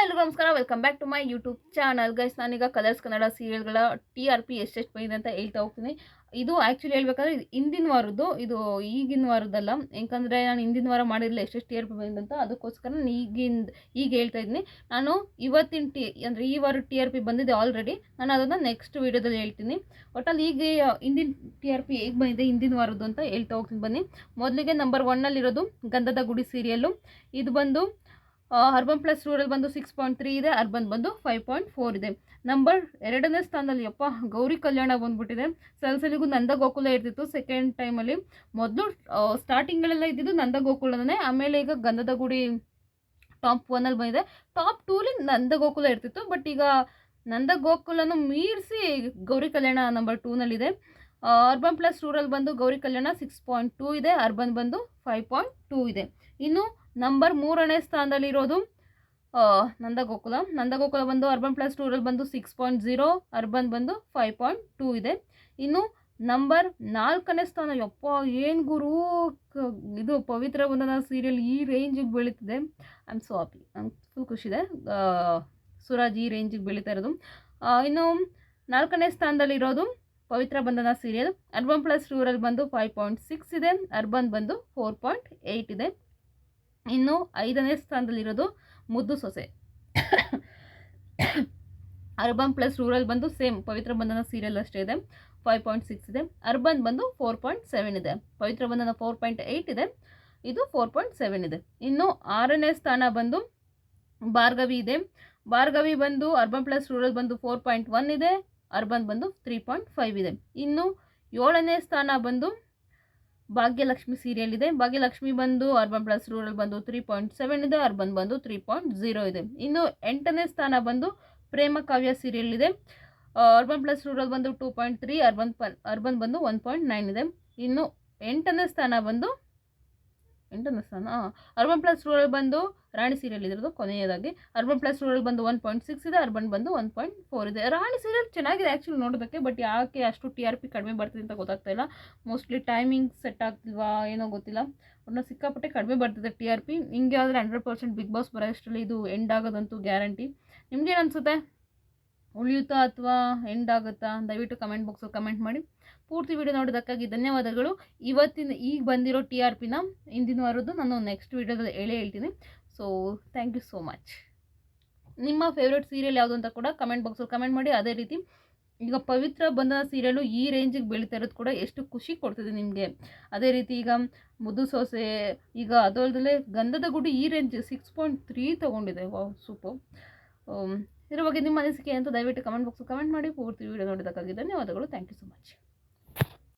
ಎಲ್ರಿಗೂ ನಮಸ್ಕಾರ. Welcome back to my YouTube channel. Guys, ನಾನೀಗ ಕಲರ್ಸ್ ಕನ್ನಡ ಸೀರಿಯಲ್ಗಳ TRP ಎಷ್ಟೆಷ್ಟು ಬಂದಿದೆ ಅಂತ ಹೇಳ್ತಾ ಹೋಗ್ತೀನಿ. ಇದು ಆ್ಯಕ್ಚುಲಿ ಹೇಳ್ಬೇಕಾದ್ರೆ ಇದು ಹಿಂದಿನ ವಾರದ್ದು, ಇದು ಈಗಿನ ವಾರದ್ದಲ್ಲ. ಯಾಕಂದರೆ ನಾನು ಹಿಂದಿನ ವಾರ ಮಾಡಿರಲಿಲ್ಲ ಎಷ್ಟೆಷ್ಟು TRP ಬಂದಿದೆ ಅಂತ. ಅದಕ್ಕೋಸ್ಕರ ನಾನು ಈಗ ಹೇಳ್ತಾ ಇದ್ದೀನಿ. ನಾನು ಇವತ್ತಿನ ಅಂದರೆ ಈ ವಾರ TRP ಬಂದಿದೆ ಆಲ್ರೆಡಿ. ನಾನು ಅದನ್ನು ನೆಕ್ಸ್ಟ್ ವೀಡಿಯೋದಲ್ಲಿ ಹೇಳ್ತೀನಿ. ಒಟ್ಟಲ್ಲಿ ಈಗ ಹಿಂದಿನ TRP ಹೇಗೆ ಬಂದಿದೆ ಹಿಂದಿನ ವಾರದ್ದು ಅಂತ ಹೇಳ್ತಾ ಹೋಗ್ತೀನಿ ಬನ್ನಿ. ಮೊದಲಿಗೆ ನಂಬರ್ 1ನಲ್ಲಿರೋದು ಗಂಧದ ಗುಡಿ ಸೀರಿಯಲ್ಲು. ಇದು ಬಂದು ಅರ್ಬನ್ ಪ್ಲಸ್ ರೂರಲ್ ಬಂದು 6.3 ಇದೆ, ಅರ್ಬನ್ ಬಂದು 5.4 ಇದೆ. ನಂಬರ್ 2ನೇ ಸ್ಥಾನದಲ್ಲಿ ಗೌರಿ ಕಲ್ಯಾಣ ಬಂದ್ಬಿಟ್ಟಿದೆ. ಸಲಸಲಿಗೂ ನಂದ ಗೋಕುಲ ಇರ್ತಿತ್ತು ಸೆಕೆಂಡ್ ಟೈಮಲ್ಲಿ. ಮೊದಲು ಸ್ಟಾರ್ಟಿಂಗಲ್ಲೆಲ್ಲ ಇದ್ದಿದ್ದು ನಂದ ಗೋಕುಲನೇ, ಆಮೇಲೆ ಈಗ ಗಂಧದ ಗುಡಿ ಟಾಪ್ 1ಅಲ್ಲಿ ಬಂದಿದೆ. ಟಾಪ್ 2ಅಲ್ಲಿ ನಂದ ಗೋಕುಲ ಇರ್ತಿತ್ತು, ಬಟ್ ಈಗ ನಂದ ಗೋಕುಲನು ಮೀರಿಸಿ ಗೌರಿ ಕಲ್ಯಾಣ ನಂಬರ್ 2ನಲ್ಲಿದೆ. ಅರ್ಬನ್ ಪ್ಲಸ್ ರೂರಲ್ ಬಂದು ಗೌರಿ ಕಲ್ಯಾಣ 6.2 ಇದೆ, ಅರ್ಬನ್ ಬಂದು 5.2 ಇದೆ. ಇನ್ನು ನಂಬರ್ 3ನೇ ಸ್ಥಾನದಲ್ಲಿರೋದು ನಂದಗೋಕುಲ ಬಂದು ಅರ್ಬನ್ ಪ್ಲಸ್ ರೂರಲ್ ಬಂದು 6.0, ಅರ್ಬನ್ ಬಂದು 5.2 ಇದೆ. ಇನ್ನು ನಂಬರ್ 4ನೇ ಸ್ಥಾನ, ಏನು ಗುರು ಇದು ಪವಿತ್ರ ಬಂಧನ ಸೀರಿಯಲ್ ಈ ರೇಂಜಿಗೆ ಬೆಳೀತಿದೆ. ಐ ಆಮ್ ಸೋ ಹ್ಯಾಪಿ, ನಂಗೆ ಫುಲ್ ಖುಷಿದೆ. ಸುರಾಜ್ ಈ ರೇಂಜಿಗೆ ಬೆಳೀತಾ ಇರೋದು. ಇನ್ನು 4ನೇ ಸ್ಥಾನದಲ್ಲಿರೋದು ಪವಿತ್ರ ಬಂಧನ ಸೀರಿಯಲ್. ಅರ್ಬನ್ ಪ್ಲಸ್ ರೂರಲ್ ಬಂದು 5.6 ಇದೆ, ಅರ್ಬನ್ ಬಂದು 4.8 ಇದೆ. ಇನ್ನು 5ನೇ ಸ್ಥಾನದಲ್ಲಿರೋದು ಮುದ್ದು ಸೊಸೆ. ಅರ್ಬನ್ ಪ್ಲಸ್ ರೂರಲ್ ಬಂದು ಸೇಮ್ ಪವಿತ್ರ ಬಂಧನ ಸೀರಿಯಲ್ ಅಷ್ಟೇ ಇದೆ, 5.6 ಇದೆ. ಅರ್ಬನ್ ಬಂದು 4.7 ಇದೆ. ಪವಿತ್ರ ಬಂಧನ 4.8 ಇದೆ, ಇದು 4.7 ಇದೆ. ಇನ್ನು 6ನೇ ಸ್ಥಾನ ಬಂದು ಭಾರ್ಗವಿ ಇದೆ. ಭಾರ್ಗವಿ ಬಂದು ಅರ್ಬನ್ ಪ್ಲಸ್ ರೂರಲ್ ಬಂದು 4.1 ಇದೆ, ಅರ್ಬನ್ ಬಂದು 3.5 ಇದೆ. ಇನ್ನು 7ನೇ ಸ್ಥಾನ ಬಂದು ಭಾಗ್ಯಲಕ್ಷ್ಮಿ ಸೀರಿಯಲ್ ಇದೆ. ಭಾಗ್ಯಲಕ್ಷ್ಮಿ ಬಂದು ಅರ್ಬನ್ ಪ್ಲಸ್ ರೂರಲ್ ಬಂದು 3.7 ಇದೆ, ಅರ್ಬನ್ ಬಂದು 3.0 ಇದೆ. ಇನ್ನು 8ನೇ ಸ್ಥಾನ ಬಂದು ಪ್ರೇಮ ಕಾವ್ಯ ಸೀರಿಯಲ್ ಇದೆ. ಅರ್ಬನ್ ಪ್ಲಸ್ ರೂರಲ್ ಬಂದು 2.3, ಅರ್ಬನ್ ಬಂದು 1.9 ಇದೆ. ಇನ್ನು 8ನೇ ಸ್ಥಾನ ಅರ್ಬನ್ ಪ್ಲಸ್ ರೂರಲ್ ಬಂದು ರಾಣಿ ಸೀರಿಯಲ್ ಇದ್ರದ್ದು ಕೊನೆಯದಾಗಿ. ಅರ್ಬನ್ ಪ್ಲಸ್ ರೂರಲ್ ಬಂದು 1.6 ಇದೆ, ಅರ್ಬನ್ ಬಂದು 1.4 ಇದೆ. ರಾಣಿ ಸೀರಿಯಲ್ ಚೆನ್ನಾಗಿದೆ ಆ್ಯಕ್ಚುಲಿ ನೋಡೋದಕ್ಕೆ, ಬಟ್ ಯಾಕೆ ಅಷ್ಟು TRP ಕಡಿಮೆ ಬರ್ತಿದೆ ಅಂತ ಗೊತ್ತಾಗ್ತಾ ಇಲ್ಲ. ಮೋಸ್ಟ್ಲಿ ಟೈಮಿಂಗ್ ಸೆಟ್ ಆಗ್ತಿಲ್ವಾ ಏನೋ ಗೊತ್ತಿಲ್ಲ. ಒಟ್ಟು ಸಿಕ್ಕಾಪಟ್ಟೆ ಕಡಿಮೆ ಬರ್ತಿದೆ TRP. ಹಿಂಗೆ ಆದರೆ 100% ಬಿಗ್ ಬಾಸ್ ಬರೋಷ್ಟರಲ್ಲಿ ಇದು ಎಂಡ್ ಆಗೋದಂತೂ ಗ್ಯಾರಂಟಿ. ನಿಮ್ಗೇನು ಅನಿಸುತ್ತೆ? ಉಳಿಯುತ್ತಾ ಅಥವಾ ಎಂಡ್ ಆಗುತ್ತಾ? ದಯವಿಟ್ಟು ಕಮೆಂಟ್ ಬಾಕ್ಸಲ್ಲಿ ಕಮೆಂಟ್ ಮಾಡಿ. ಪೂರ್ತಿ ವಿಡಿಯೋ ನೋಡೋದಕ್ಕಾಗಿ ಧನ್ಯವಾದಗಳು. ಈಗ ಬಂದಿರೋ TRPನ ಹಿಂದಿನ ವಾರದ್ದು ನಾನು ನೆಕ್ಸ್ಟ್ ವಿಡಿಯೋದಲ್ಲಿ ಹೇಳ್ತೀನಿ. So thank you so much. ನಿಮ್ಮ ಫೇವ್ರೆಟ್ ಸೀರಿಯಲ್ ಯಾವುದು ಅಂತ ಕೂಡ ಕಮೆಂಟ್ ಬಾಕ್ಸಲ್ಲಿ ಕಮೆಂಟ್ ಮಾಡಿ. ಅದೇ ರೀತಿ ಈಗ ಪವಿತ್ರ ಬಂಧನ ಸೀರಿಯಲು ಈ ರೇಂಜಿಗೆ ಬೆಳೀತಾ ಇರೋದು ಕೂಡ ಎಷ್ಟು ಖುಷಿ ಕೊಡ್ತಿದೆ ನಿಮಗೆ. ಅದೇ ರೀತಿ ಈಗ ಮುದ್ದು ಸೊಸೆ, ಈಗ ಅದಲ್ಲದೆ ಗಂಧದ ಗುಡಿ ಈ ರೇಂಜ್ 6.3 ತೊಗೊಂಡಿದೆ. Wow, super. ಇದ್ರ ಬಗ್ಗೆ ನಿಮ್ಮ ಅನಿಸಿಕೆ ಅಂತ ದಯವಿಟ್ಟು ಕಮೆಂಟ್ ಬಾಕ್ಸಲ್ಲಿ ಕಮೆಂಟ್ ಮಾಡಿ. ಪೂರ್ತಿ ವಿಡಿಯೋ ನೋಡೋದಕ್ಕಾಗಿ ಧನ್ಯವಾದಗಳು. Thank you so much.